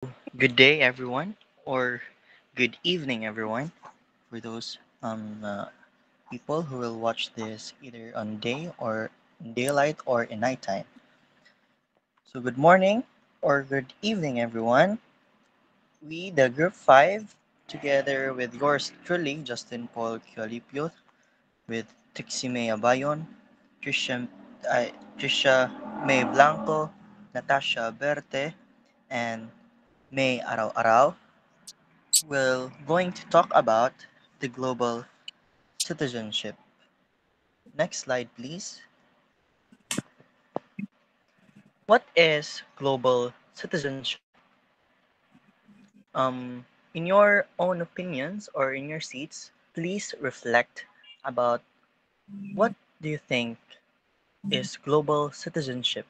Good day, everyone, or good evening, everyone, for those people who will watch this either on day or in daylight or in nighttime. So, good morning or good evening, everyone. We, the Group 5, together with yours truly, Justin Paul Kiolipio, with Trixie Abayon, Trisha, Trisha May Blanco, Natasha Berte, and May Araw Araw, we're going to talk about the global citizenship. Next slide, please. What is global citizenship? In your own opinions or in your seats, please reflect about what do you think is global citizenship?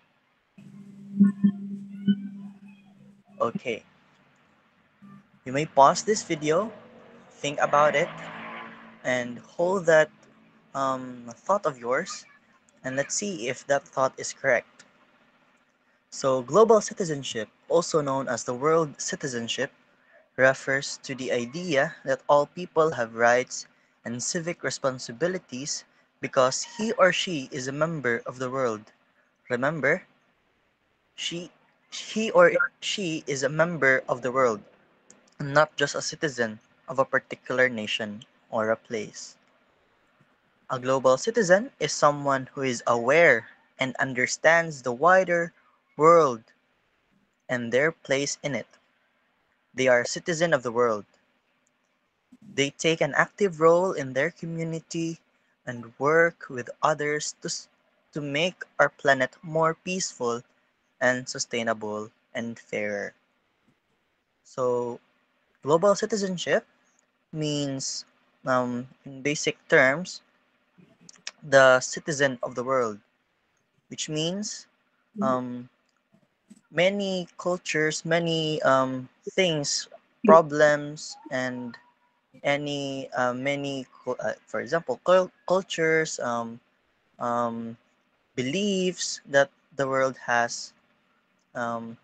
Okay, you may pause this video, think about it, and hold that thought of yours, and let's see if that thought is correct. So, global citizenship, also known as the world citizenship, refers to the idea that all people have rights and civic responsibilities because he or she is a member of the world. Remember, she, he or she is a member of the world, not just a citizen of a particular nation or a place. A global citizen is someone who is aware and understands the wider world and their place in it. They are a citizen of the world. They take an active role in their community and work with others to make our planet more peaceful and sustainable and fairer. So, global citizenship means, in basic terms, the citizen of the world, which means um, many cultures, many things, problems, and for example, cultures, um, beliefs that the world has um,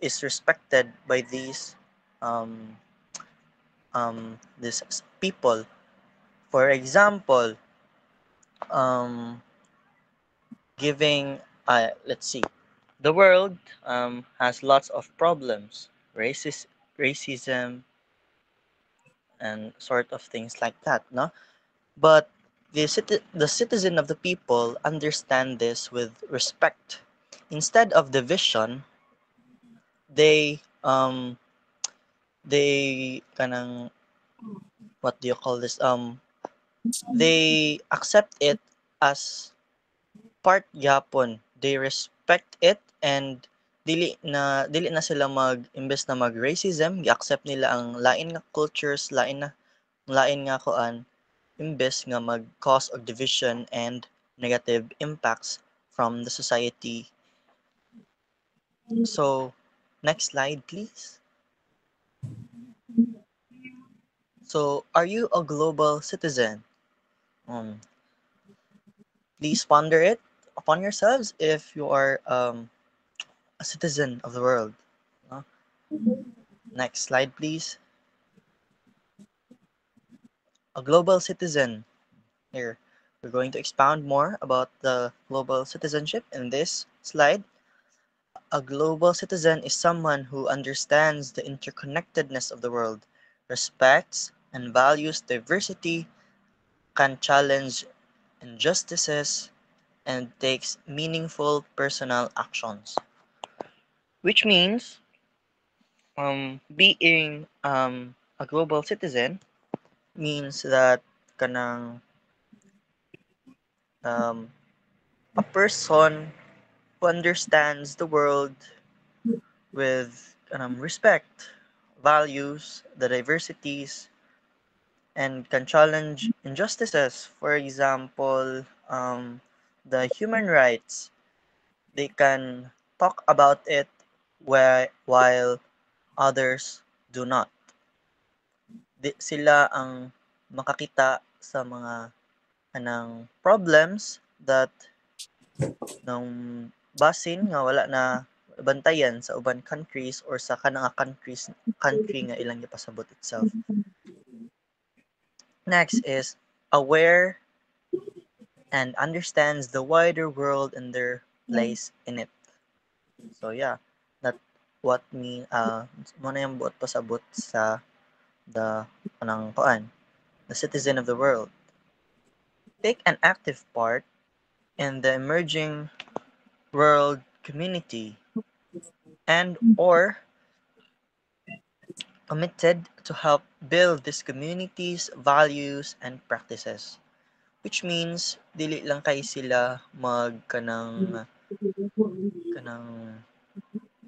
is respected by um, these people. For example, um, giving let's see, the world has lots of problems, racism, and sort of things like that, no? But the citizen of the people understand this with respect. Instead of division, they kanang, what do you call this? They accept it as part gyapon. They respect it, and dili na sila imbes na mag racism, gi-accept nila ang lain nga cultures, lain nga kuan, imbes nga mag cause of division and negative impacts from the society. So, next slide, please. So, are you a global citizen? Um, please ponder it upon yourselves if you are a citizen of the world. No? Next slide, please. A global citizen. Here, we're going to expound more about the global citizenship in this slide. A global citizen is someone who understands the interconnectedness of the world, respects and values diversity, can challenge injustices, and takes meaningful personal actions. Which means, being a global citizen means that kanang um, a person who understands the world with respect, values the diversities, and can challenge injustices. For example, the human rights, they can talk about it while others do not. Sila ang makakita sa mga problems that nung basin nga bantayan sa uban countries or sa kanang country nga ilang gipasabot itself. Next is aware and understands the wider world and their place in it. So yeah, that what me mo na yung buot pasabot sa the kanang kuan, the citizen of the world. Take an active part in the emerging world community and or committed to help build these communities, values, and practices. Which means, dili lang kay sila kanang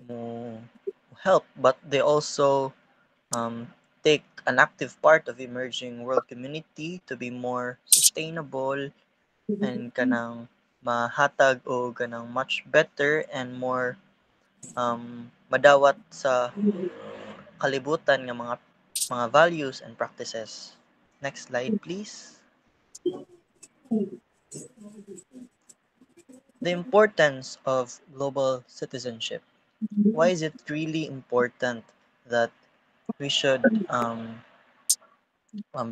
mo help, but they also take an active part of emerging world community to be more sustainable and kanang mahatag o kanang much better and more madawat sa kalibutan nga mga values and practices. Next slide, please. The importance of global citizenship. Why is it really important that we should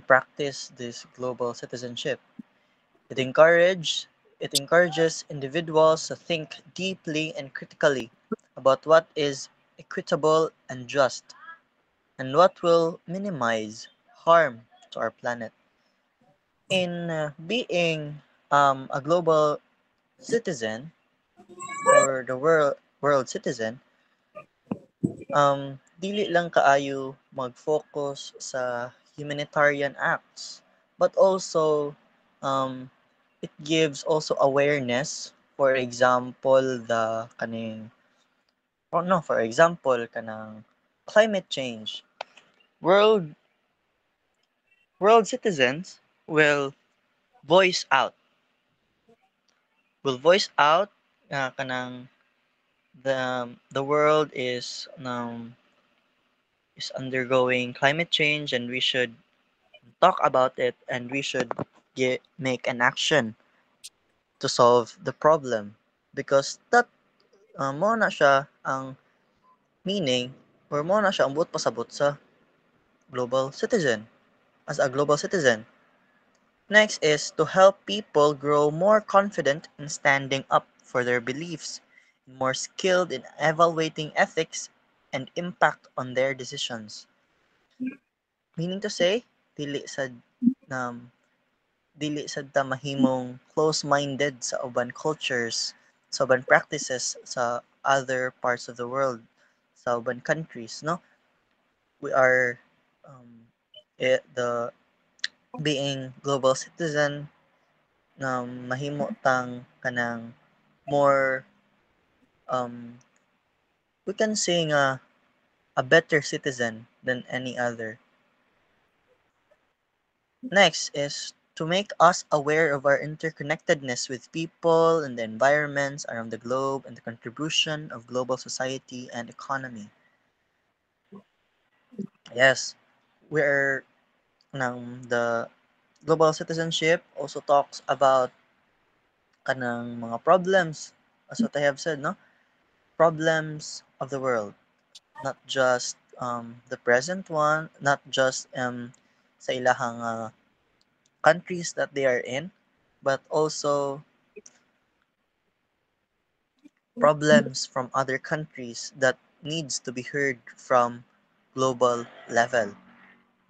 practice this global citizenship? It encourages individuals to think deeply and critically about what is equitable and just, and what will minimize harm to our planet. In being a global citizen or the world citizen, dili lang kaayo mag-focus sa humanitarian acts, but also um, it gives also awareness. For example, the kaning oh no, for example, kanang climate change. World world citizens voice out will voice out kanang the world is undergoing climate change, and we should talk about it, and we should make an action to solve the problem, because that mo na siya ang meaning, or mo na siya ang buot pasabot sa global citizen, as a global citizen. Next is to help people grow more confident in standing up for their beliefs, more skilled in evaluating ethics and impact on their decisions. Meaning to say, dili sad um, dili sad ta mahimong close-minded sa uban cultures, sa uban practices sa other parts of the world, sa uban countries, no? We are the being global citizen na mahimo tang kanang more we can say nga a better citizen than any other. Next is to make us aware of our interconnectedness with people and the environments around the globe and the contribution of global society and economy. Yes, we're the global citizenship also talks about kanang mga problems, as what I have said, no? Problems of the world, not just the present one, not just sa ilahang countries that they are in, but also problems from other countries that needs to be heard from global level,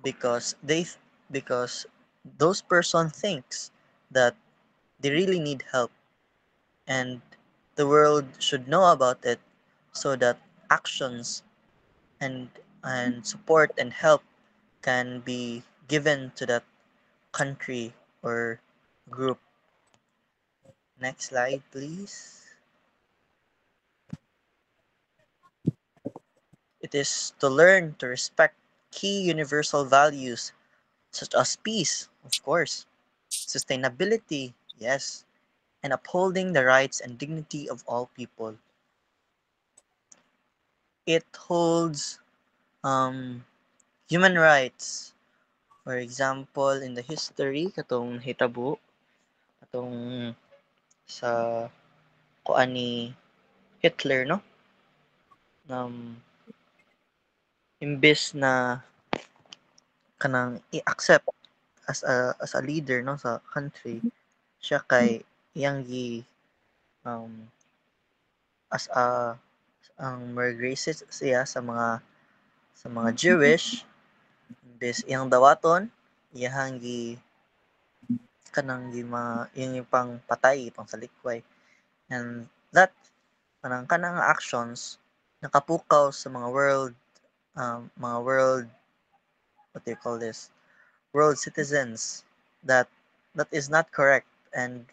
because because those person thinks that they really need help, and the world should know about it, so that actions and support and help can be given to that country or group. Next slide, please. It is to learn to respect key universal values such as peace, of course, sustainability, yes, and upholding the rights and dignity of all people. It holds human rights. For example, in the history, katong hitabo, katong sa kuan ni Hitler, no? imbes na kanang i-accept as a leader no sa country, siya kay iyang as a ang more racist siya sa mga Jewish, imbes iyang dawaton iyang kanang iyang pang patay pang salikway, and that kanang actions nakapukaw sa mga world, what do you call this, world citizens, that is not correct, and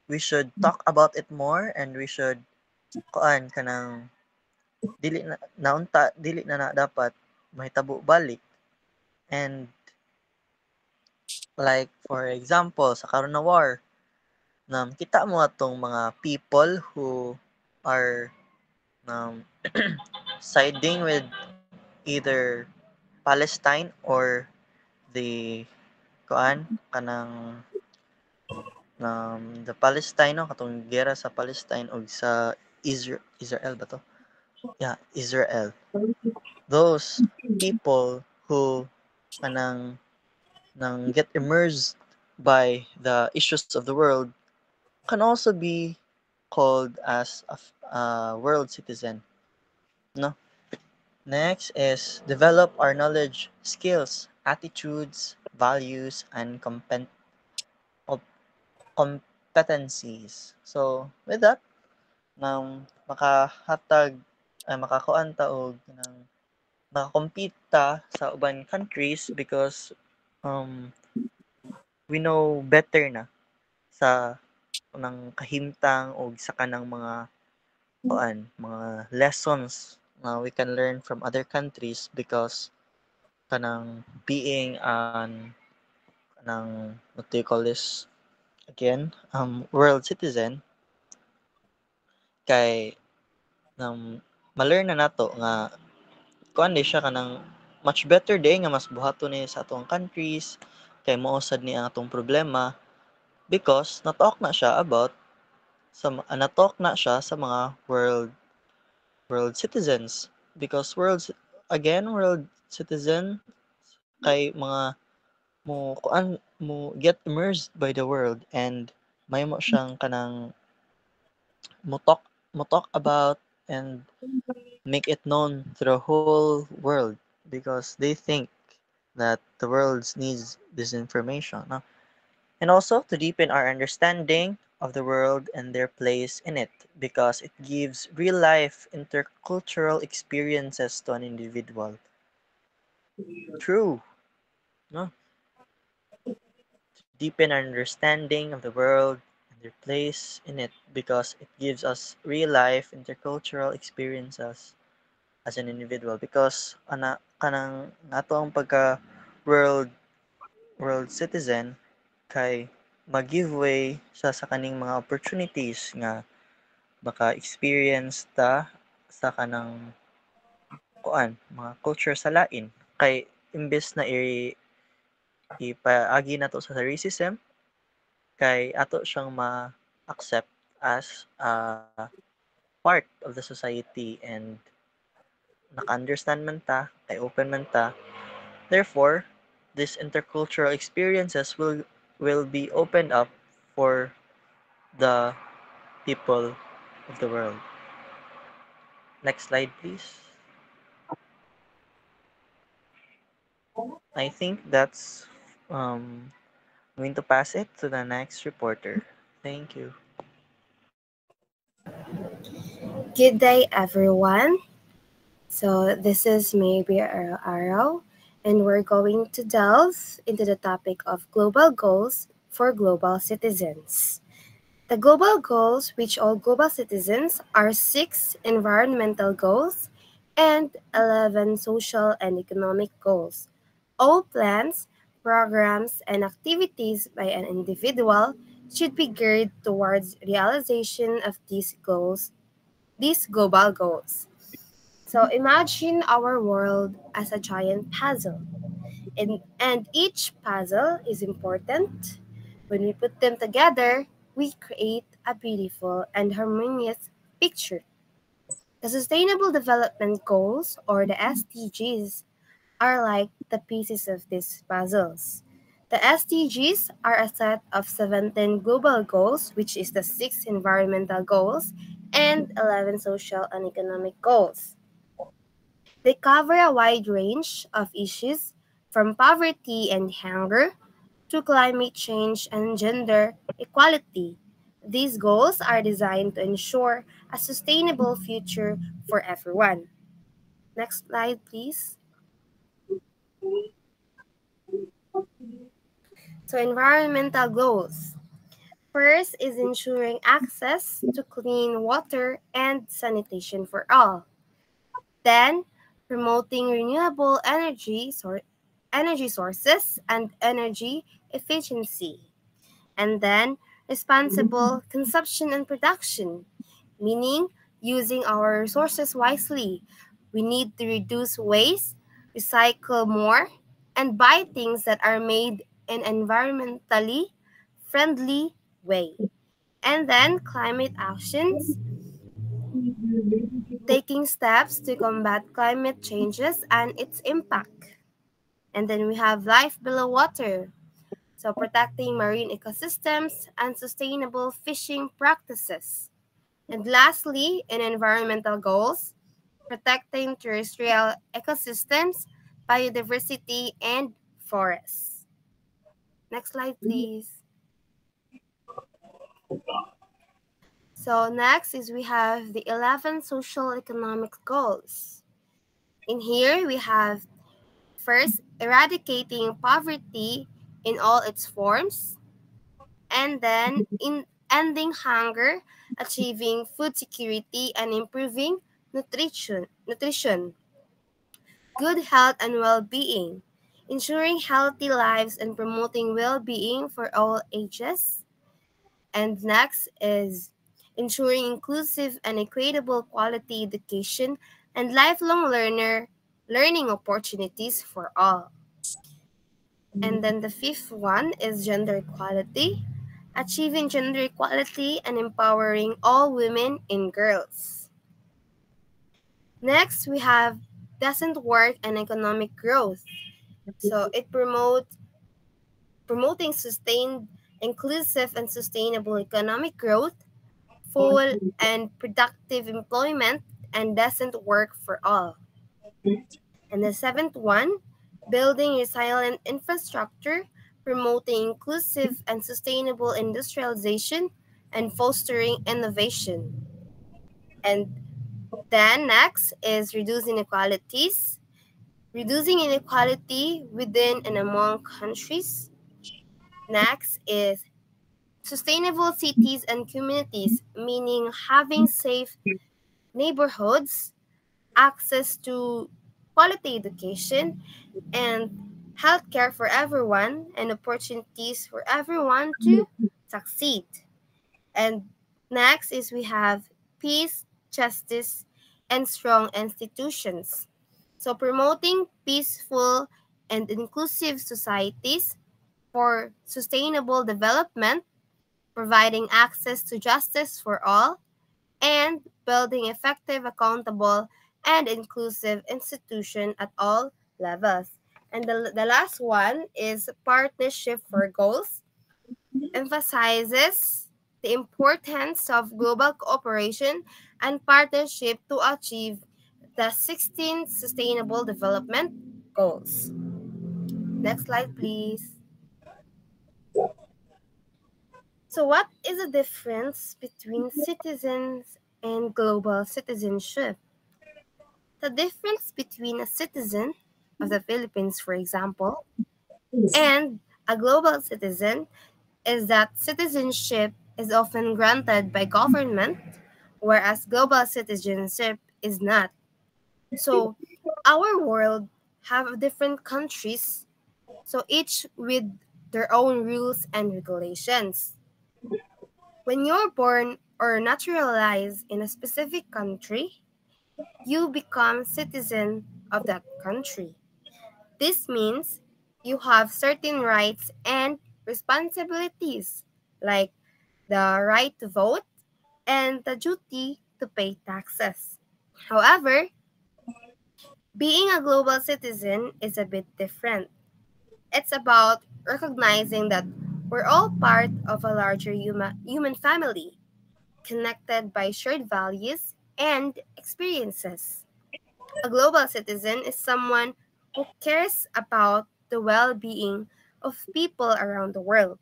we should talk about it more, and we should kuan kanang dili na dapat mahitabo balik. And like for example sa karon na war, kita mo atong mga people who are um, siding with either Palestine or the kuan kanang the Palestine no katong gera sa Palestine ug sa Israel ba to? Yeah, Israel. Those people who kanang get immersed by the issues of the world can also be called as a world citizen. No. Next is develop our knowledge, skills, attitudes, values, and competencies. So, with that, makakuan ta og makakompete ta sa uban countries because um, we know better na sa kanang kahimtang o sa kanang mga lessons na we can learn from other countries because kanang being kanang what do you call this again, world citizen, kay ma-learn na nato nga kuan di siya kanang much better day nga mas buhaton ni sa atong countries kay mousad ni ang atong problema because na-talk na siya sa mga world citizens, because world citizen kay mga mo get immersed by the world, and may mo siyang kanang mo talk about and make it known to the whole world because they think that the world needs this information, no? And also to deepen our understanding of the world and their place in it because it gives real life intercultural experiences to an individual. True, no? To deepen our understanding of the world and their place in it because it gives us real life intercultural experiences as an individual because kanang nato ang pagka world citizen kay mag-give way sa kaning mga opportunities nga maka-experience ta sa kanang mga culture sa lain, kay imbes na ipaagi nato sa racism kay ato siyang ma-accept as a part of the society, and naka-understand man ta kay open man ta. Therefore, these intercultural experiences will be opened up for the people of the world. Next slide, please. I think that's I'm going to pass it to the next reporter. Thank you. Good day, everyone. So, this is Maybe Arrow, and we're going to delve into the topic of global goals for global citizens. The global goals, which all global citizens, are 6 environmental goals and 11 social and economic goals. All plans, programs, and activities by an individual should be geared towards realization of these global goals. So imagine our world as a giant puzzle, and each puzzle is important. When we put them together, we create a beautiful and harmonious picture. The Sustainable Development Goals, or the SDGs, are like the pieces of these puzzles. The SDGs are a set of 17 global goals, which is the 6 environmental goals and 11 social and economic goals. They cover a wide range of issues from poverty and hunger to climate change and gender equality. These goals are designed to ensure a sustainable future for everyone. Next slide, please. So, environmental goals. First is ensuring access to clean water and sanitation for all. Then, promoting renewable energy sources and energy efficiency. And then, responsible consumption and production, meaning using our resources wisely. We need to reduce waste, recycle more, and buy things that are made in environmentally friendly way. And then climate actions, taking steps to combat climate changes and its impact. And then we have life below water, so protecting marine ecosystems and sustainable fishing practices. And lastly, in environmental goals, protecting terrestrial ecosystems, biodiversity, and forests. Next slide, please. So next is we have the 11 social economic goals. In here, we have first, eradicating poverty in all its forms, and then in ending hunger, achieving food security, and improving nutrition, good health and well-being, ensuring healthy lives and promoting well-being for all ages. And next is ensuring inclusive and equitable quality education and lifelong learning opportunities for all. And then the fifth one is gender equality, achieving gender equality and empowering all women and girls. Next, we have decent work and economic growth. So it promoting sustained, inclusive, and sustainable economic growth, full and productive employment, and decent work for all. And the seventh one, building resilient infrastructure, promoting inclusive and sustainable industrialization, and fostering innovation. And then next is reducing inequality within and among countries. Next is sustainable cities and communities, meaning having safe neighborhoods, access to quality education, and healthcare for everyone, and opportunities for everyone to succeed. And next is we have peace, justice, and strong institutions. So promoting peaceful and inclusive societies for sustainable development, providing access to justice for all, and building effective, accountable, and inclusive institution at all levels. And the last one is partnership for goals, emphasizes the importance of global cooperation and partnership to achieve the 16 Sustainable Development Goals. Next slide, please. So, what is the difference between citizens and global citizenship? The difference between a citizen of the Philippines, for example, and a global citizen is that citizenship is often granted by government, whereas global citizenship is not. So, our world have different countries, so each with their own rules and regulations. When you're born or naturalized in a specific country, you become citizen of that country. This means you have certain rights and responsibilities, like the right to vote and the duty to pay taxes. However, being a global citizen is a bit different. It's about recognizing that we're all part of a larger human family, connected by shared values and experiences. A global citizen is someone who cares about the well being of people around the world.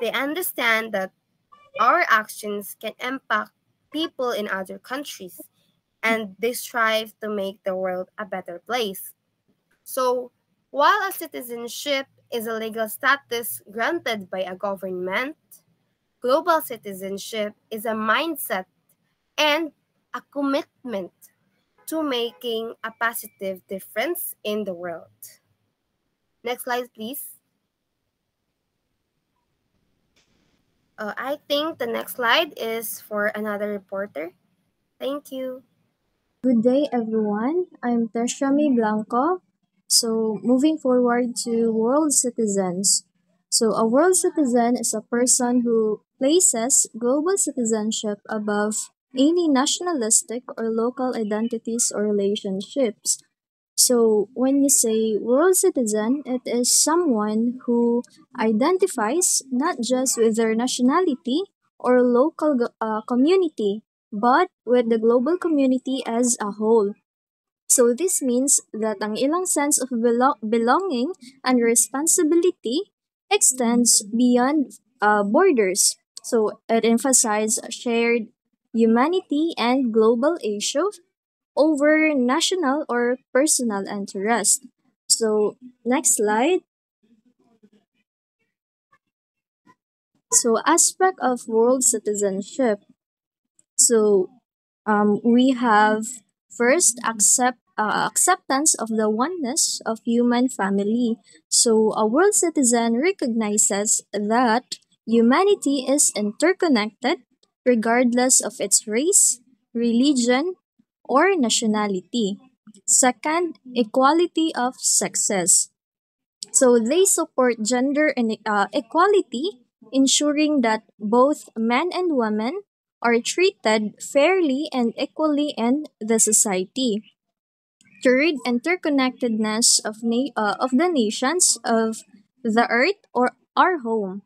They understand that our actions can impact people in other countries, and they strive to make the world a better place. So, while a citizenship is a legal status granted by a government, global citizenship is a mindset and a commitment to making a positive difference in the world. Next slide, please. I think the next slide is for another reporter. Thank you. Good day, everyone. I'm Teshami Blanco. So, moving forward to world citizens. So, a world citizen is a person who places global citizenship above any nationalistic or local identities or relationships. So, when you say world citizen, it is someone who identifies not just with their nationality or local community, but with the global community as a whole. So, this means that ang ilang sense of belonging and responsibility extends beyond borders. So, it emphasizes shared humanity and global issues over national or personal interest. So, next slide. So, aspect of world citizenship. So, we have first acceptance of the oneness of human family. So, a world citizen recognizes that humanity is interconnected regardless of its race, religion, or nationality. Second, equality of sexes. So they support gender and equality, ensuring that both men and women are treated fairly and equally in the society. Third, interconnectedness of the nations of the earth or our home.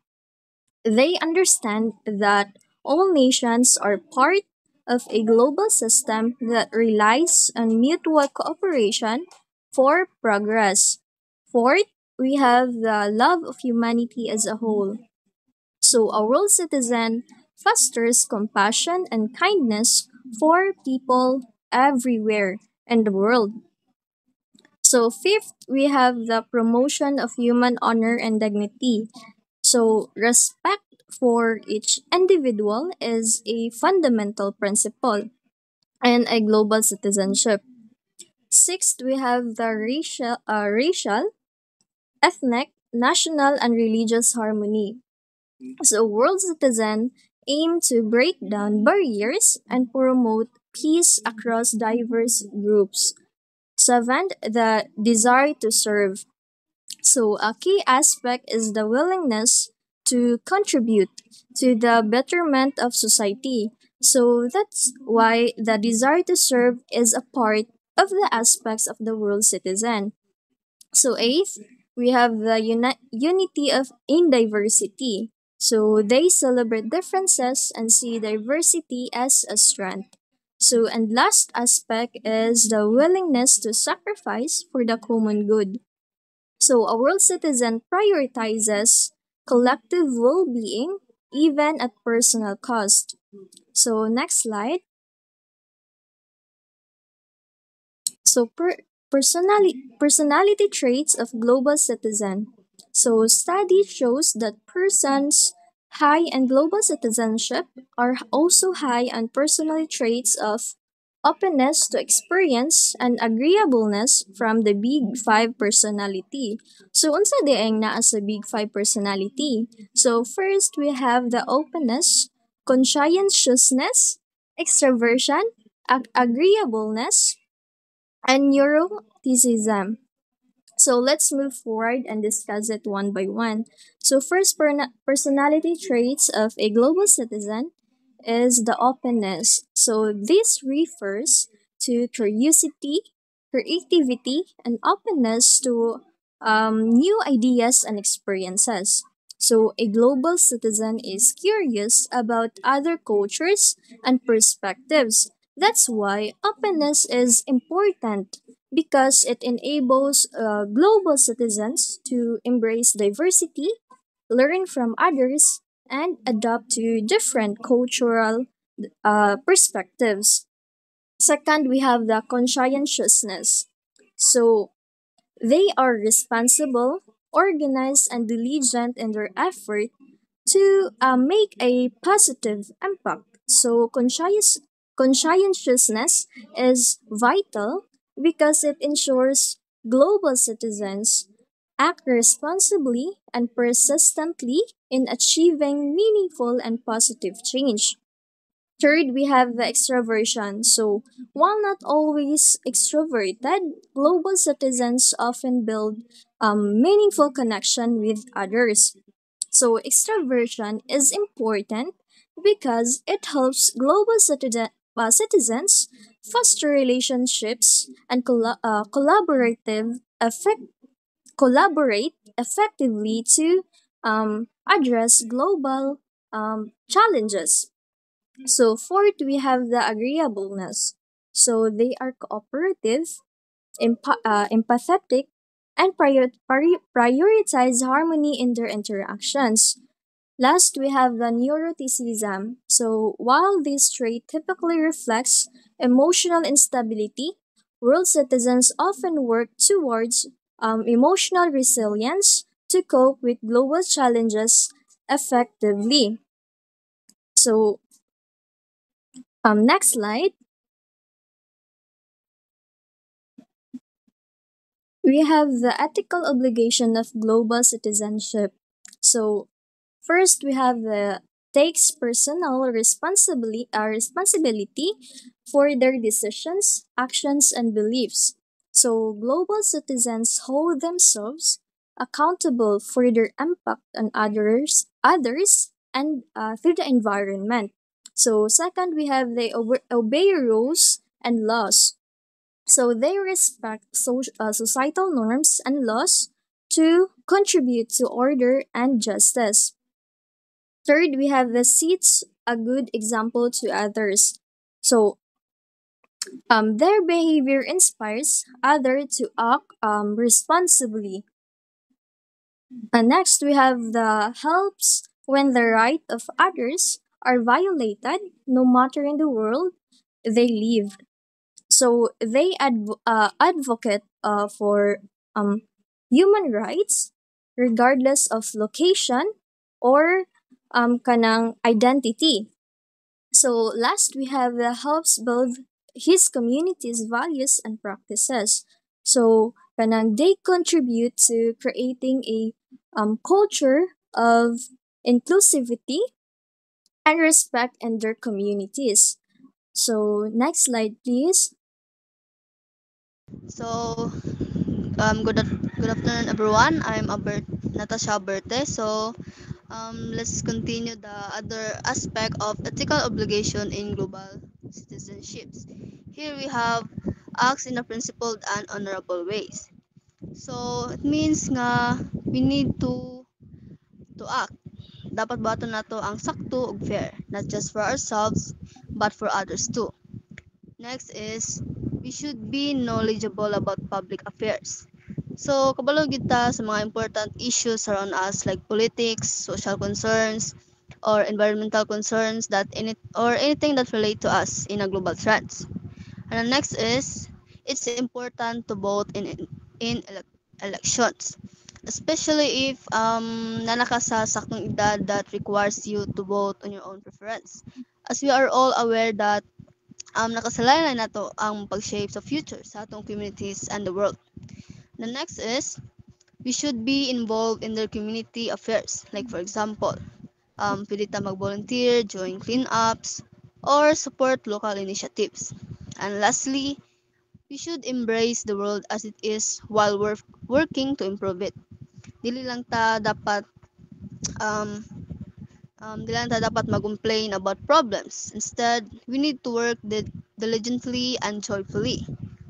They understand that all nations are part of a global system that relies on mutual cooperation for progress. Fourth, we have the love of humanity as a whole. So, a world citizen fosters compassion and kindness for people everywhere in the world. So, fifth, we have the promotion of human honor and dignity. So, respect for each individual is a fundamental principle in a global citizenship. Sixth, we have the racial, ethnic, national, and religious harmony. So, world citizen aim to break down barriers and promote peace across diverse groups. Seventh, the desire to serve. So, a key aspect is the willingness to contribute to the betterment of society. So, that's why the desire to serve is a part of the aspects of the world citizen. So, eighth, we have the unity of in diversity. So, they celebrate differences and see diversity as a strength. So, and last aspect is the willingness to sacrifice for the common good. So, a world citizen prioritizes collective well being even at personal cost. So, next slide. So, personality traits of global citizen. So, study shows that persons high in global citizenship are also high on personality traits of openness to experience and agreeableness from the Big Five personality. So, unsa dieng naa sa Big Five personality? So, first we have the openness, conscientiousness, extroversion, agreeableness, and neuroticism. So let's move forward and discuss it one by one. So first, personality traits of a global citizen is the openness. So this refers to curiosity, creativity, and openness to new ideas and experiences. So, a global citizen is curious about other cultures and perspectives. That's why openness is important because it enables global citizens to embrace diversity, learn from others, and adapt to different cultural perspectives. Second, we have the conscientiousness. So, they are responsible, organized, and diligent in their effort to make a positive impact. So, conscientiousness is vital because it ensures global citizens act responsibly and persistently in achieving meaningful and positive change. Third, we have the extroversion. So, while not always extroverted, global citizens often build meaningful connection with others. So, extroversion is important because it helps global citizens foster relationships and collaborate effectively to address global challenges. So, fourth, we have the agreeableness. So, they are cooperative, empathetic, and prioritize harmony in their interactions. Last, we have the neuroticism. So, while this trait typically reflects emotional instability, world citizens often work towards emotional resilience to cope with global challenges effectively. So, next slide. We have the ethical obligation of global citizenship. So, first, we have the takes personal responsibility for their decisions, actions, and beliefs. So, global citizens hold themselves accountable for their impact on others, and through the environment. So, second, we have they obey rules and laws. So they respect societal norms and laws to contribute to order and justice. Third, we have the seats a good example to others. So their behavior inspires others to act responsibly. And next, we have the helps when the right of others are violated, no matter in the world they live. So they advocate for human rights regardless of location or kanang identity. So last, we have the helps build his community's values and practices. So kanang they contribute to creating a culture of inclusivity and respect in their communities. So next slide, please. So, good afternoon, everyone. I'm Natasha Aberte. So, let's continue the other aspect of ethical obligation in global citizenships. Here we have acts in a principled and honorable ways. So, it means nga we need to act. Dapat bato nato ang sakto ug fair, not just for ourselves, but for others too. Next is, we should be knowledgeable about public affairs. So, kabalo gid ta sa mga important issues around us like politics, social concerns, or environmental concerns or anything that relate to us in a global trends. And the next is, it's important to vote in elections, especially if nanaka sa saktong edad that requires you to vote on your own preference. As we are all aware that nakasalalay na to ang pag-shape sa future sa atong communities and the world. The next is, we should be involved in their community affairs. Like for example, pwede ta mag-volunteer, join cleanups, or support local initiatives. And lastly, we should embrace the world as it is while working to improve it. Dili lang ta dapat um, dili lang ta dapat mag-complain about problems. Instead, we need to work diligently and joyfully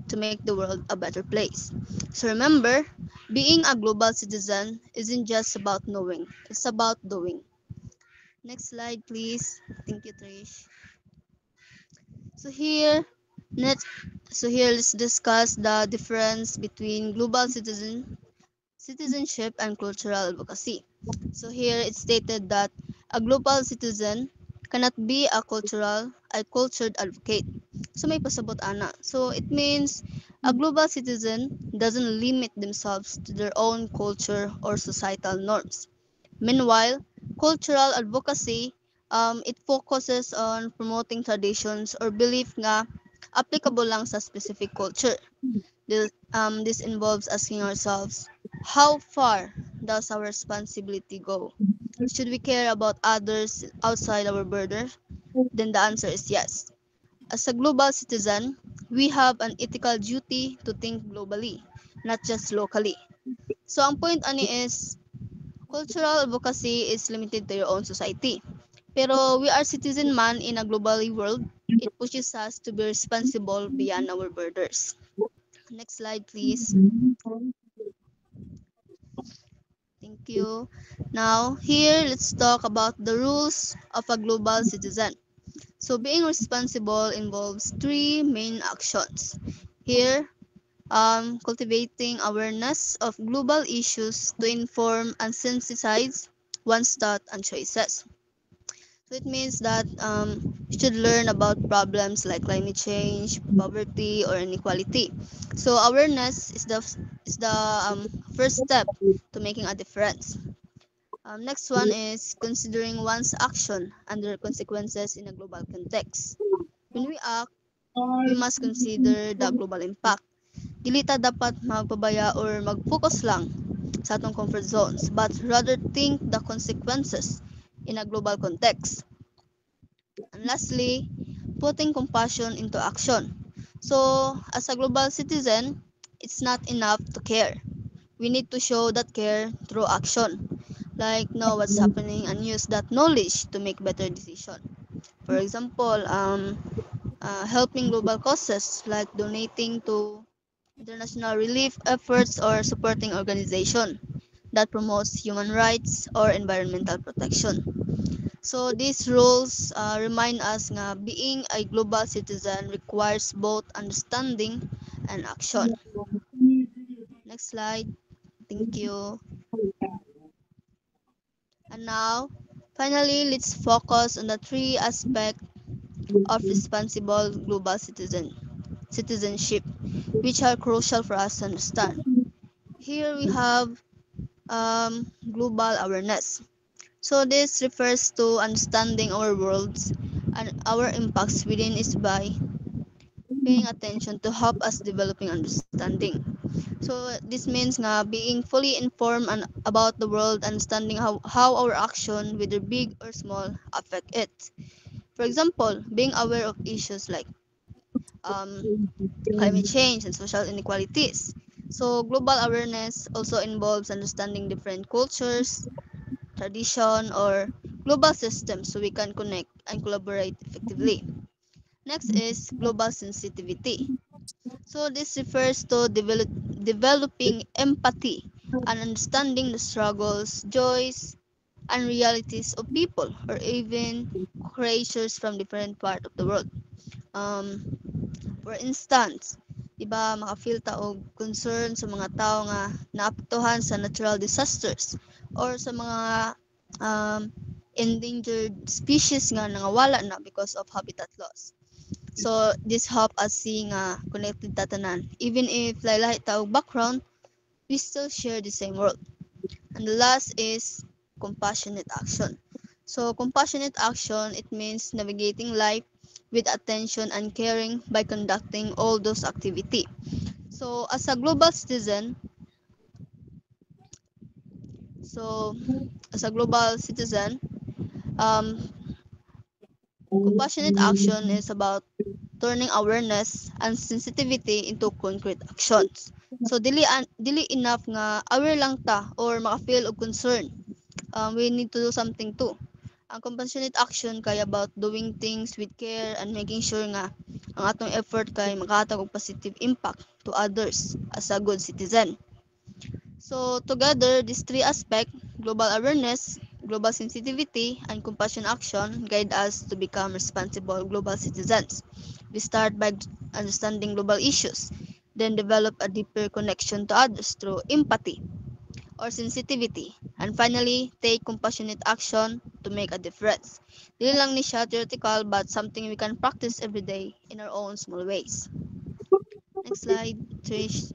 to make the world a better place. So remember, being a global citizen isn't just about knowing, it's about doing. Next slide, please. Thank you, Trish. So here, next, so here let's discuss the difference between citizenship and cultural advocacy. So here it's stated that a global citizen cannot be a cultured advocate. So may pasabot ana. So it means a global citizen doesn't limit themselves to their own culture or societal norms. Meanwhile, cultural advocacy it focuses on promoting traditions or belief nga applicable lang sa specific culture. This involves asking ourselves, how far does our responsibility go? Should we care about others outside our borders? Then the answer is yes. As a global citizen, we have an ethical duty to think globally, not just locally. So ang point ani is, cultural advocacy is limited to your own society. Pero we are citizen man in a global world. It pushes us to be responsible beyond our borders. Next slide, please. Thank you. Now, here, let's talk about the rules of a global citizen. So, being responsible involves three main actions. Here, cultivating awareness of global issues to inform and sensitize one's thought and choices. So it means that you should learn about problems like climate change, poverty, or inequality. So awareness is the first step to making a difference. Next one is considering one's action and their consequences in a global context. When we act, we must consider the global impact. Dili ta dapat magpabaya or mag-focus lang sa atong comfort zones, but rather think the consequences in a global context. And lastly, putting compassion into action. So, as a global citizen, it's not enough to care. We need to show that care through action, like know what's happening and use that knowledge to make better decisions. For example, helping global causes like donating to international relief efforts or supporting organization that promotes human rights or environmental protection. So these rules remind us nga being a global citizen requires both understanding and action. Next slide. Thank you. And now, finally, let's focus on the three aspects of responsible global citizenship, which are crucial for us to understand. Here we have global awareness. So this refers to understanding our worlds and our impacts within it by paying attention to help us developing understanding. So this means nga being fully informed and about the world, understanding how our action, whether big or small, affect it. For example, being aware of issues like climate change and social inequalities. So global awareness also involves understanding different cultures, tradition, or global systems so we can connect and collaborate effectively. Next is global sensitivity. So this refers to developing empathy and understanding the struggles, joys, and realities of people or even creatures from different part of the world. Um, for instance, iba makafeel ta og concern sa mga tao nga naapektuhan sa natural disasters or sa mga um, endangered species nga nangawala na because of habitat loss. So this help us see nga connected ta tanan. Even if lahi-lahi ta og background, we still share the same world. And the last is compassionate action. So compassionate action, it means navigating life with attention and caring by conducting all those activity. So as a global citizen, so as a global citizen, um, compassionate action is about turning awareness and sensitivity into concrete actions. So dili enough nga aware lang ta or maka-feel og concern. We need to do something too. Ang compassionate action kay about doing things with care and making sure nga ang atong effort kay makahatag og positive impact to others as a good citizen. So together, these three aspects, global awareness, global sensitivity, and compassion action, guide us to become responsible global citizens. We start by understanding global issues, then develop a deeper connection to others through empathy or sensitivity, and finally, take compassionate action to make a difference. Dili lang ni siya theoretical but something we can practice every day in our own small ways. Next slide, Trish.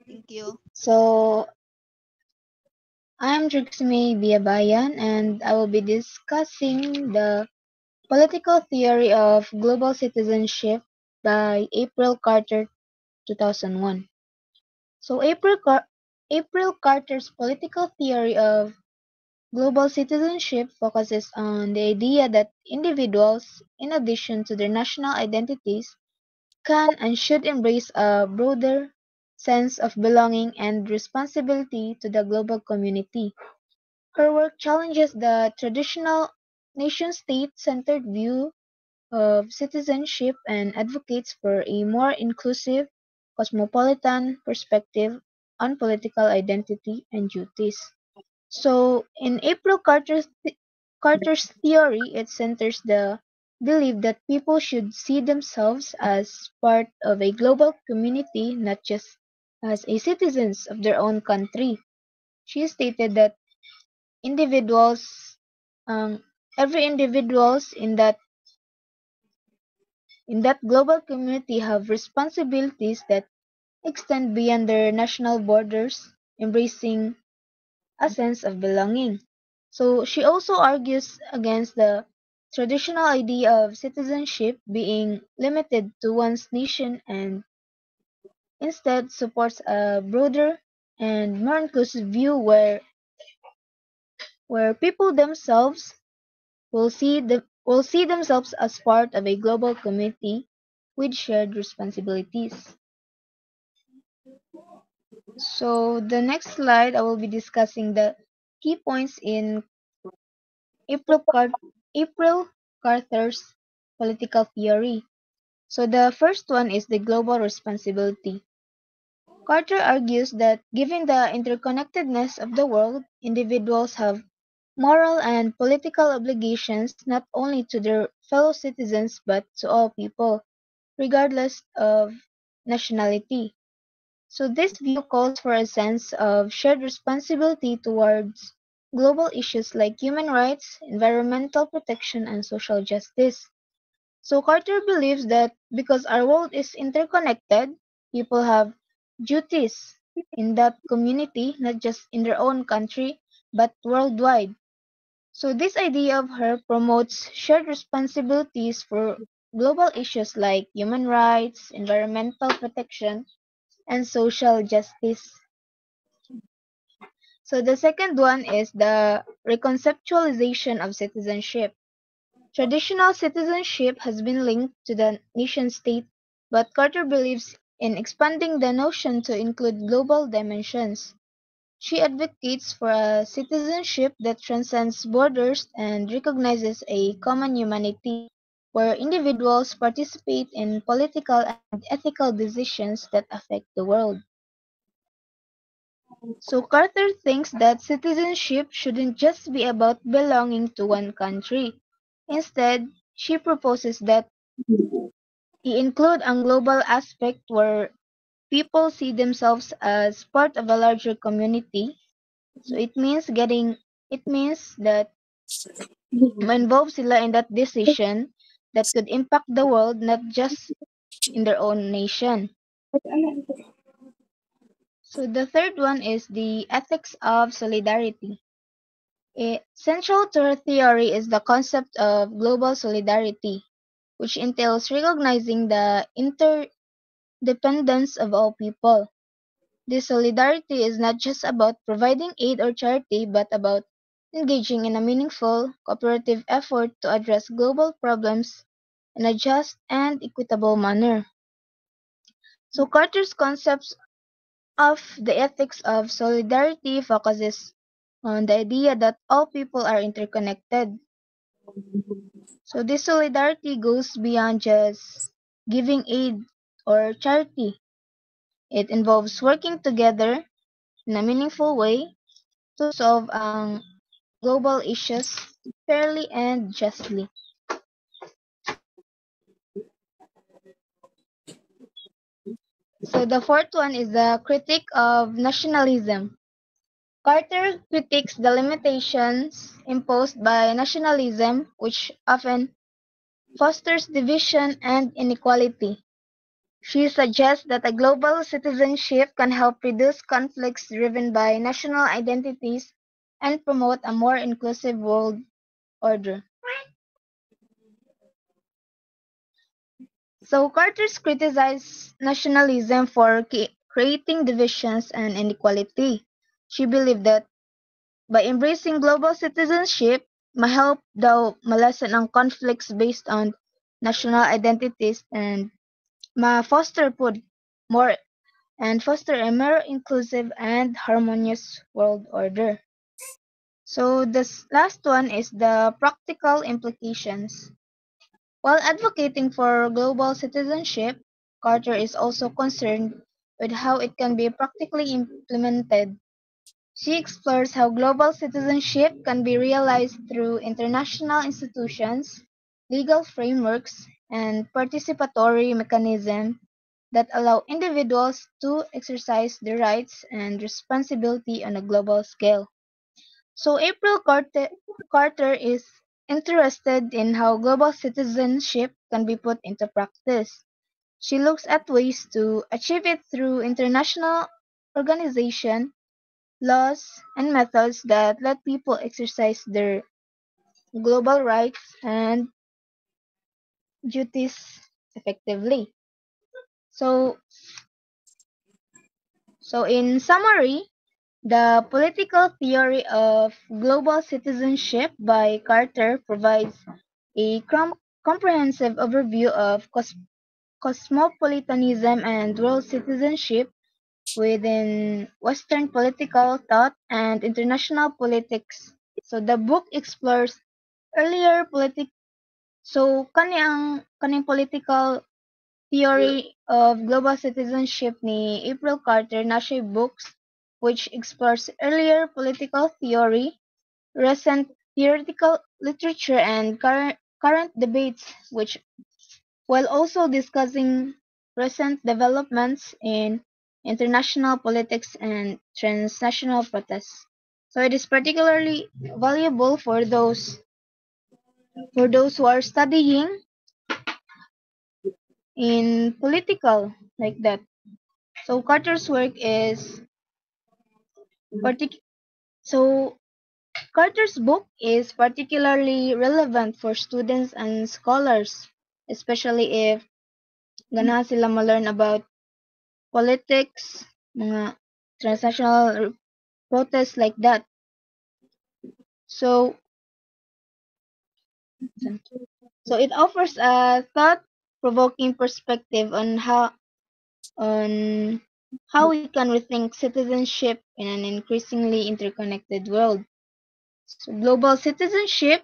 Thank you. So, I'm Trixie Biabayan and I will be discussing the political theory of global citizenship by April Carter 2001. So, April Carter's political theory of global citizenship focuses on the idea that individuals, in addition to their national identities, can and should embrace a broader sense of belonging and responsibility to the global community. Her work challenges the traditional nation-state centered view of citizenship and advocates for a more inclusive, cosmopolitan perspective on political identity and duties. So, in Carter's theory, it centers the belief that people should see themselves as part of a global community, not just as a citizens of their own country. She stated that individuals, um, every individuals in that global community have responsibilities that extend beyond their national borders, embracing a sense of belonging. So she also argues against the traditional idea of citizenship being limited to one's nation and instead supports a broader and more inclusive view where people themselves will see themselves as part of a global community with shared responsibilities. So the next slide I will be discussing the key points in April, Car- April Carter's political theory. So the first one is the global responsibility. Carter argues that given the interconnectedness of the world, individuals have moral and political obligations not only to their fellow citizens but to all people, regardless of nationality. So this view calls for a sense of shared responsibility towards global issues like human rights, environmental protection, and social justice. So Carter believes that because our world is interconnected, people have duties in that community, not just in their own country, but worldwide. So this idea of her promotes shared responsibilities for global issues like human rights, environmental protection, and social justice. So the second one is the reconceptualization of citizenship. Traditional citizenship has been linked to the nation-state, but Carter believes in expanding the notion to include global dimensions. She advocates for a citizenship that transcends borders and recognizes a common humanity, where individuals participate in political and ethical decisions that affect the world. So Carter thinks that citizenship shouldn't just be about belonging to one country. Instead, she proposes that he include a global aspect where people see themselves as part of a larger community. So it means that ma-involve sila in that decision that could impact the world, not just in their own nation. So the third one is the ethics of solidarity. Central to her theory is the concept of global solidarity, which entails recognizing the interdependence of all people. This solidarity is not just about providing aid or charity, but about engaging in a meaningful, cooperative effort to address global problems in a just and equitable manner. So Carter's concepts of the ethics of solidarity focuses on the idea that all people are interconnected. So this solidarity goes beyond just giving aid or charity. It involves working together in a meaningful way to solve ang global issues fairly and justly. So the fourth one is the critique of nationalism. Carter critiques the limitations imposed by nationalism, which often fosters division and inequality. She suggests that a global citizenship can help reduce conflicts driven by national identities and promote a more inclusive world order. So Carter's criticized nationalism for creating divisions and inequality. She believed that by embracing global citizenship, mahelp daw malasan ang conflicts based on national identities and ma-foster pod more and foster a more inclusive and harmonious world order. So this last one is the practical implications. While advocating for global citizenship, Carter is also concerned with how it can be practically implemented. She explores how global citizenship can be realized through international institutions, legal frameworks, and participatory mechanisms that allow individuals to exercise their rights and responsibility on a global scale. So Carter is interested in how global citizenship can be put into practice. She looks at ways to achieve it through international organization, laws, and methods that let people exercise their global rights and duties effectively. So, so in summary, the political theory of global citizenship by Carter provides a comprehensive overview of cosmopolitanism and world citizenship within Western political thought and international politics. So the book explores earlier kaning political theory of global citizenship ni April Carter na siya books which explores earlier political theory, recent theoretical literature, and current debates, which while also discussing recent developments in international politics and transnational protests. So it is particularly valuable for those who are studying in political like that. So Carter's work is partic- so Carter's book is particularly relevant for students and scholars, especially if ganahan sila ma-learn about politics, mga transnational protests like that. So, so it offers a thought-provoking perspective on how we can rethink citizenship in an increasingly interconnected world. So global citizenship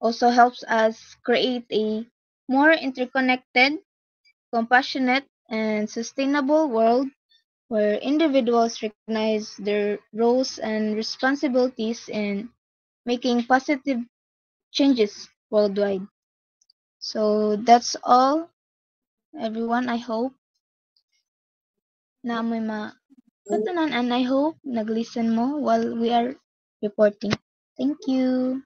also helps us create a more interconnected, compassionate, and sustainable world where individuals recognize their roles and responsibilities in making positive changes worldwide. So that's all, everyone. I hope na may katunan and I hope nag-listen mo while we are reporting. Thank you.